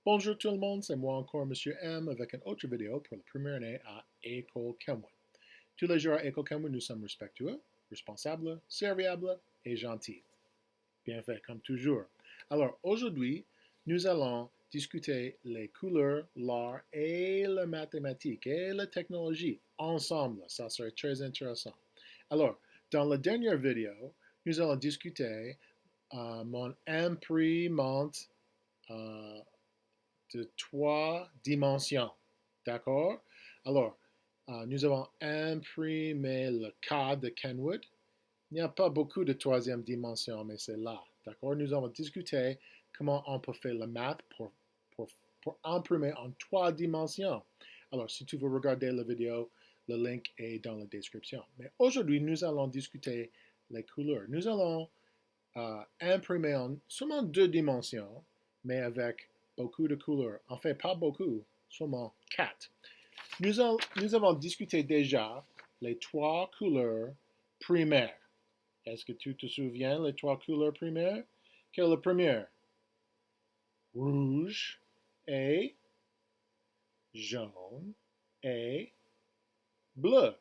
Bonjour tout le monde, c'est moi encore Monsieur M avec une autre vidéo pour la première année à École Kenwood. Tous les jours à École Kenwood, nous sommes respectueux, responsables, serviables et gentils. Bien fait, comme toujours. Alors aujourd'hui, nous allons discuter les couleurs, l'art et la mathématique et la technologie ensemble. Ça serait très intéressant. Alors, dans la dernière vidéo, nous allons discuter mon imprimante euh, de 3 dimensions. D'accord? Alors, nous avons imprimé le cas de Kenwood. Il n'y a pas beaucoup de 3e dimension, mais c'est là. D'accord? Nous allons discuter comment on peut faire le math pour, pour imprimer en 3 dimensions. Alors, si tu veux regarder la vidéo, le link est dans la description. Mais aujourd'hui, nous allons discuter les couleurs. Nous allons imprimé en seulement 2 dimensions, mais avec beaucoup de couleurs. En fait, pas beaucoup, seulement 4. Nous avons discuté déjà les 3 couleurs primaires. Est-ce que tu te souviens les 3 couleurs primaires? Quelle est la première? Rouge et jaune et bleu.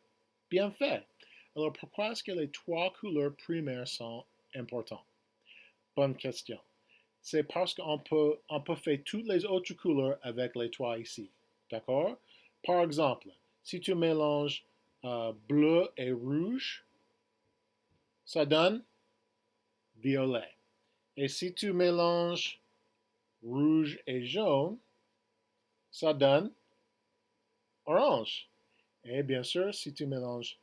Bien fait. Alors pourquoi est-ce que les 3 couleurs primaires sont importantes? Bonne question. C'est parce qu'on peut faire toutes les autres couleurs avec les 3 ici. D'accord? Par exemple, si tu mélanges bleu et rouge, ça donne violet. Et si tu mélanges rouge et jaune, ça donne orange. Et bien sûr, si tu mélanges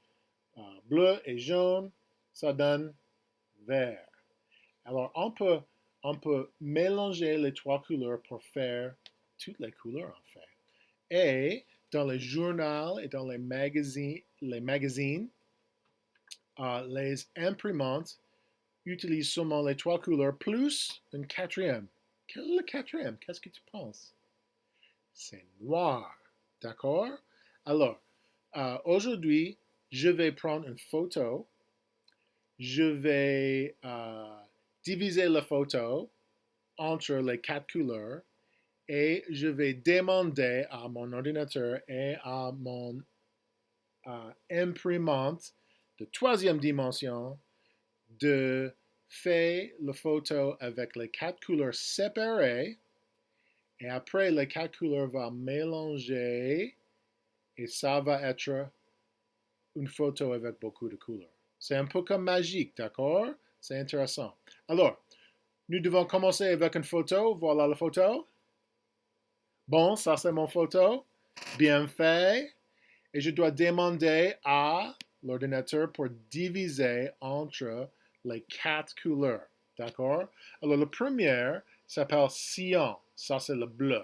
bleu et jaune, ça donne vert. Alors, on peut mélanger les 3 couleurs pour faire toutes les couleurs, en fait. Et dans les journaux et dans les magazines, les imprimantes utilisent seulement les 3 couleurs plus une quatrième. Quelle est la quatrième? Qu'est-ce que tu penses? C'est noir. D'accord? Alors, aujourd'hui, je vais prendre une photo. Je vais diviser la photo entre les 4 couleurs et je vais demander à mon ordinateur et à mon imprimante de 3e dimension de faire la photo avec les 4 couleurs séparées et après les 4 couleurs vont mélanger et ça va être une photo avec beaucoup de couleurs. C'est un peu comme magique, d'accord? C'est intéressant. Alors, nous devons commencer avec une photo. Voilà la photo. Bon, ça c'est mon photo. Bien fait. Et je dois demander à l'ordinateur pour diviser entre les 4 couleurs. D'accord? Alors, la première s'appelle cyan. Ça, c'est le bleu.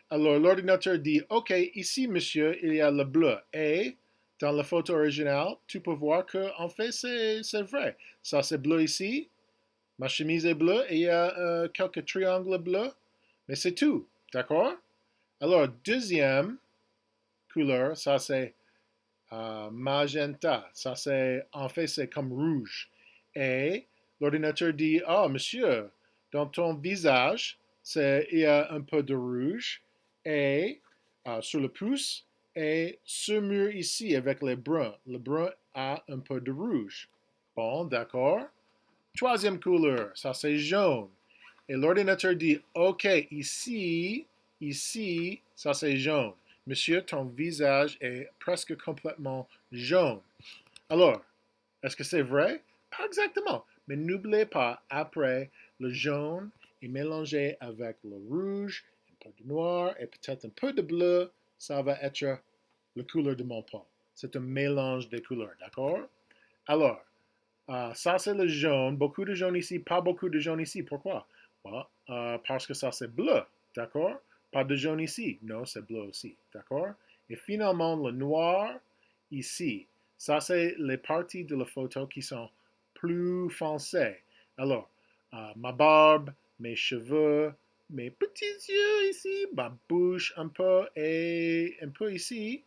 Alors, l'ordinateur dit, OK, ici, monsieur, il y a le bleu. Et dans la photo originale, tu peux voir que, en fait, c'est vrai. Ça, c'est bleu ici. Ma chemise est bleue et il y a quelques triangles bleus. Mais c'est tout. D'accord? Alors, deuxième couleur, ça, c'est magenta. Ça, c'est, en fait, c'est comme rouge. Et l'ordinateur dit, ah, monsieur, dans ton visage, il y a un peu de rouge. Et sur le pouce, et ce mur ici avec les bruns. Le brun a un peu de rouge. Bon, d'accord. Troisième couleur, ça c'est jaune. Et l'ordinateur dit, OK, ici, ça c'est jaune. Monsieur, ton visage est presque complètement jaune. Alors, est-ce que c'est vrai? Pas exactement. Mais n'oubliez pas, après, le jaune est mélangé avec le rouge, un peu de noir et peut-être un peu de bleu. Ça va être la couleur de mon pot. C'est un mélange des couleurs, d'accord? Alors, ça c'est le jaune. Beaucoup de jaune ici, pas beaucoup de jaune ici. Pourquoi? Parce que ça c'est bleu, d'accord? Pas de jaune ici. Non, c'est bleu aussi, d'accord? Et finalement, le noir ici. Ça c'est les parties de la photo qui sont plus foncées. Alors, ma barbe, mes cheveux, mes petits yeux ici, ma bouche un peu et un peu ici,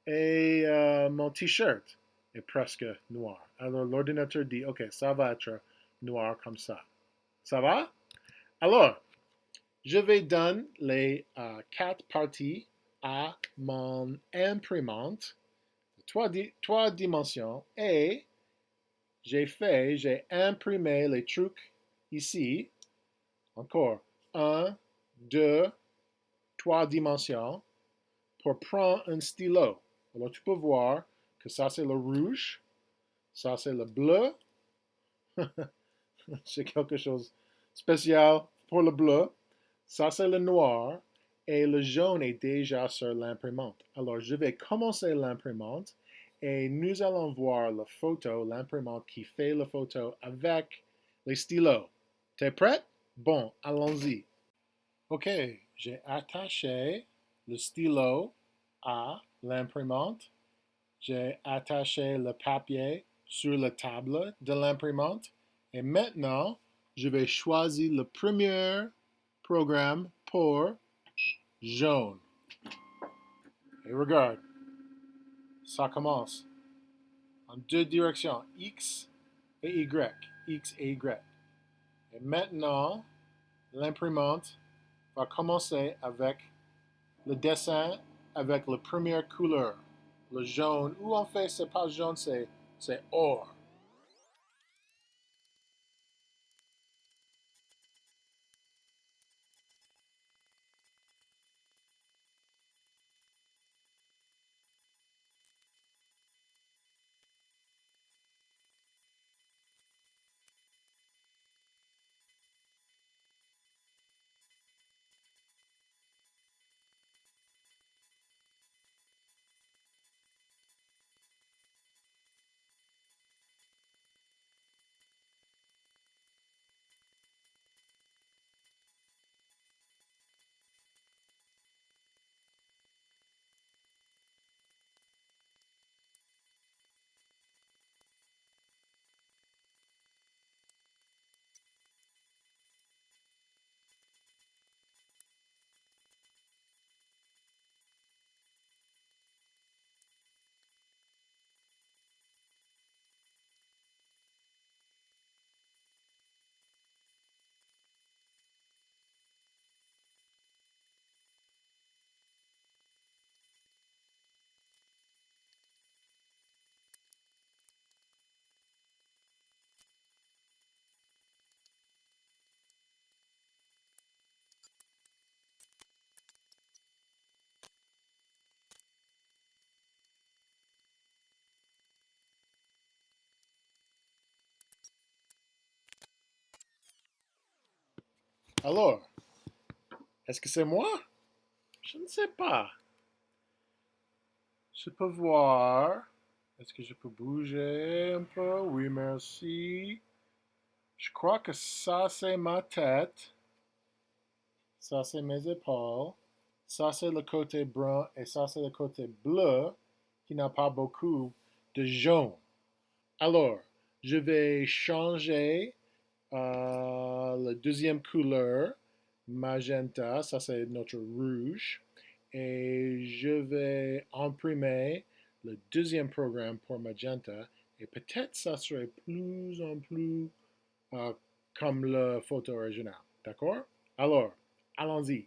et mon t-shirt est presque noir. Alors l'ordinateur dit, OK, ça va être noir comme ça. Ça va? Alors, Je vais donner les quatre parties à mon imprimante, trois dimensions, et j'ai imprimé les trucs ici, encore, un, deux, trois dimensions, pour prendre un stylo. Alors tu peux voir que ça c'est le rouge, ça c'est le bleu, c'est quelque chose de spécial pour le bleu, ça c'est le noir, et le jaune est déjà sur l'imprimante. Alors je vais commencer l'imprimante et nous allons voir la photo, l'imprimante qui fait la photo avec les stylos. T'es prête? Bon, allons-y. Ok, j'ai attaché le stylo à l'imprimante. J'ai attaché le papier sur la table de l'imprimante. Et maintenant, je vais choisir le premier programme pour jaune. Et regarde, ça commence en deux directions, X et Y. X et Y. Et maintenant, l'imprimante va commencer avec le dessin avec la première couleur, le jaune, ou en fait, c'est pas jaune, c'est or. Alors, est-ce que c'est moi? Je ne sais pas. Je peux voir. Est-ce que je peux bouger un peu? Oui, merci. Je crois que ça, c'est ma tête. Ça, c'est mes épaules. Ça, c'est le côté brun. Et ça, c'est le côté bleu qui n'a pas beaucoup de jaune. Alors, je vais changer la deuxième couleur, magenta. Ça, c'est notre rouge. Et je vais imprimer le deuxième programme pour magenta. Et peut-être ça serait plus en plus euh, comme la photo originale. D'accord? Alors, allons-y.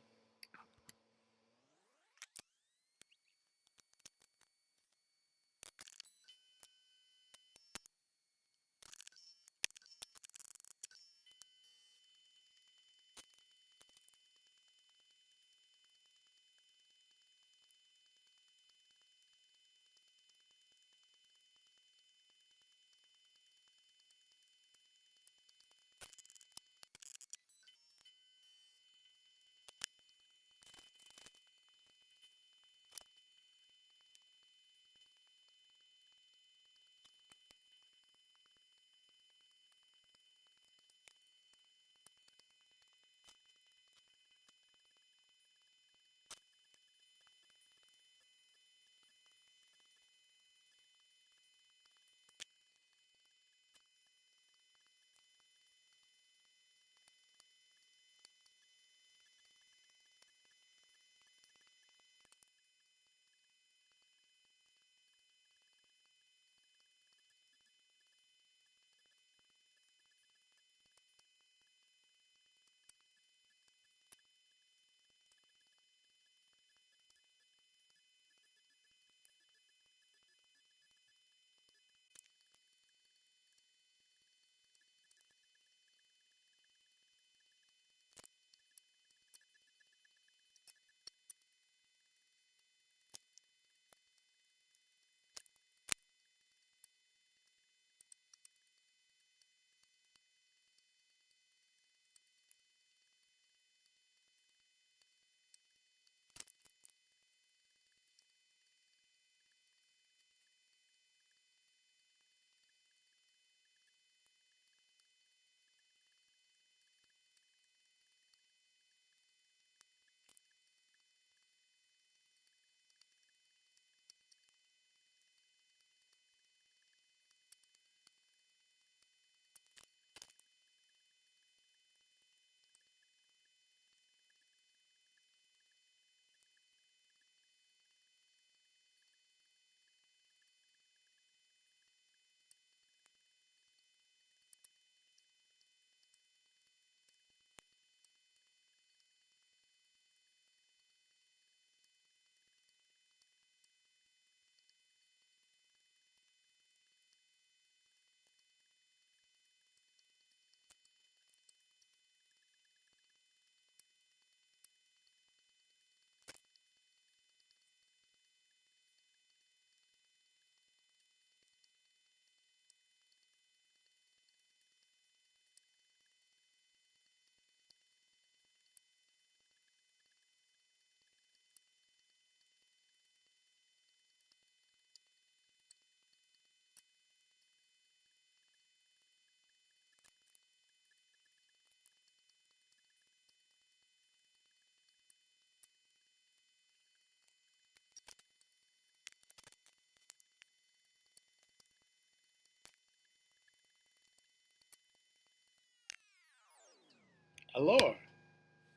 Alors,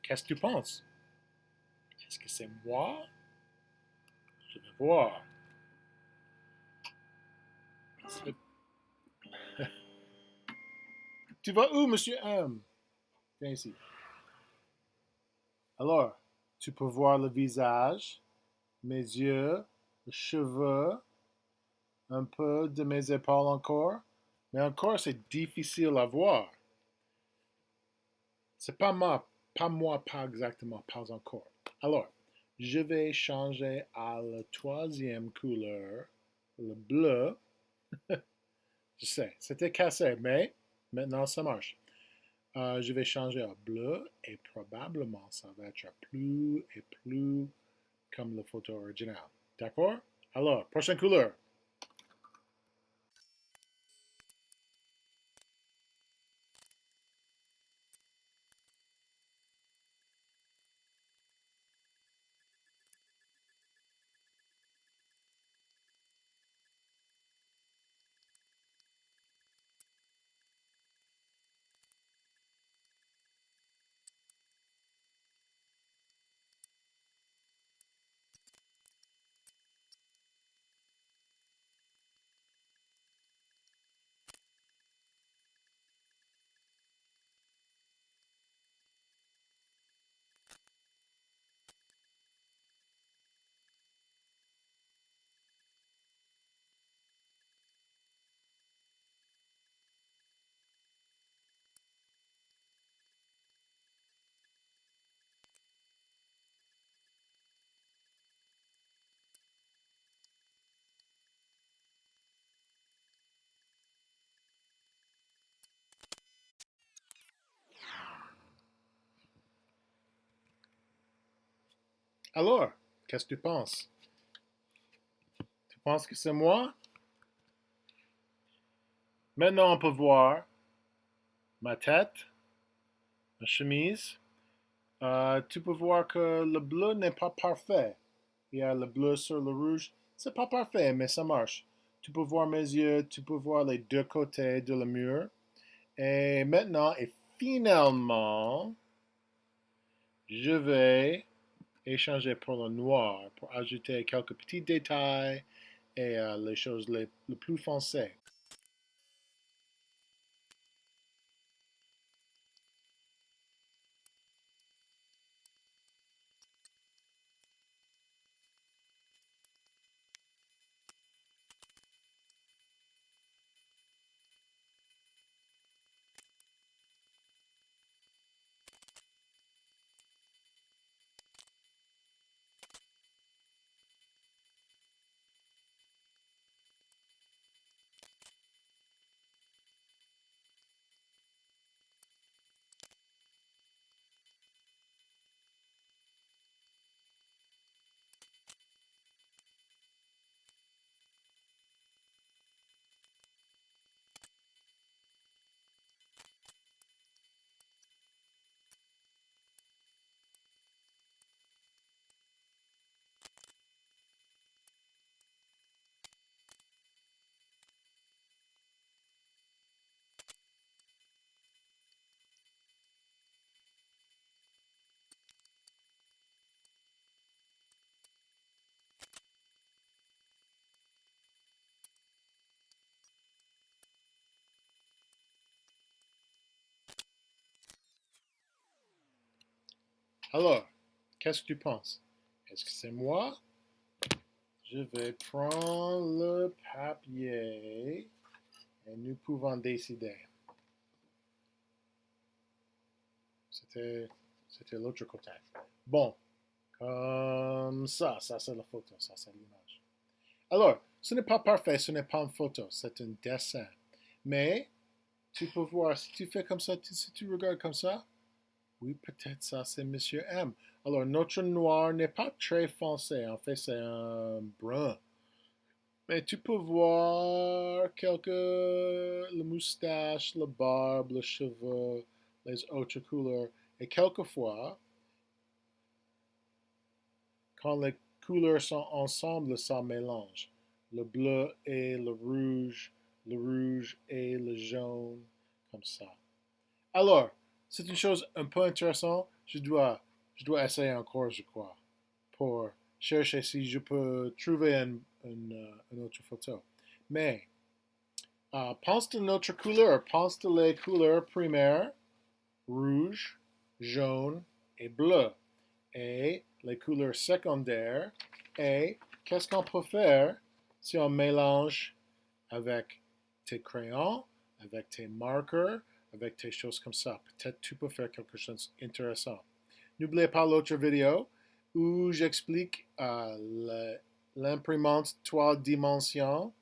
qu'est-ce que tu penses? Est-ce que c'est moi? Je vais voir. Tu vas où, Monsieur M? Viens ici. Alors, tu peux voir le visage, mes yeux, les cheveux, un peu de mes épaules encore, mais encore c'est difficile à voir. C'est pas moi, pas exactement, pas encore. Alors, je vais changer à la troisième couleur, le bleu. Je sais, c'était cassé, mais maintenant ça marche. Je vais changer à bleu et probablement ça va être plus et plus comme la photo originale. D'accord? Alors, prochaine couleur. Alors, qu'est-ce que tu penses? Tu penses que c'est moi? Maintenant, on peut voir ma tête, ma chemise. Tu peux voir que le bleu n'est pas parfait. Il y a le bleu sur le rouge. C'est pas parfait, mais ça marche. Tu peux voir mes yeux, tu peux voir les deux côtés de le mur. Et maintenant, et finalement, je vais échanger pour le noir pour ajouter quelques petits détails et les choses les plus foncées. Alors, qu'est-ce que tu penses? Est-ce que c'est moi? Je vais prendre le papier et nous pouvons décider. C'était, c'était l'autre côté. Bon, comme ça c'est la photo, ça c'est l'image. Alors, ce n'est pas parfait, ce n'est pas une photo, c'est un dessin. Mais tu peux voir, si tu fais comme ça, si tu regardes comme ça, oui, peut-être ça c'est Monsieur M. Alors, notre noir n'est pas très foncé, en fait c'est un brun. Mais tu peux voir quelques, le moustache, le barbe, le cheveux, les autres couleurs. Et quelquefois, quand les couleurs sont ensemble, ça mélange. Le bleu et le rouge et le jaune, comme ça. Alors, c'est une chose un peu intéressante. Je dois essayer encore, je crois, pour chercher si je peux trouver une autre photo. Mais pense de notre couleur, pense de les couleurs primaires, rouge, jaune et bleu. Et les couleurs secondaires. Et qu'est-ce qu'on peut faire si on mélange avec tes crayons, avec tes marqueurs, avec tes choses comme ça? Peut-être tu peux faire quelque chose d'intéressant. N'oubliez pas l'autre vidéo où j'explique l'imprimante 3 dimensions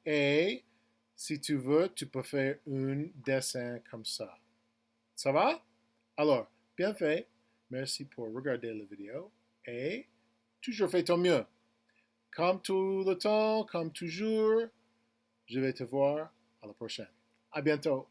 et si tu veux, tu peux faire un dessin comme ça. Ça va? Alors, bien fait. Merci pour regarder la vidéo et toujours fais ton mieux. Comme tout le temps, comme toujours, je vais te voir à la prochaine. À bientôt.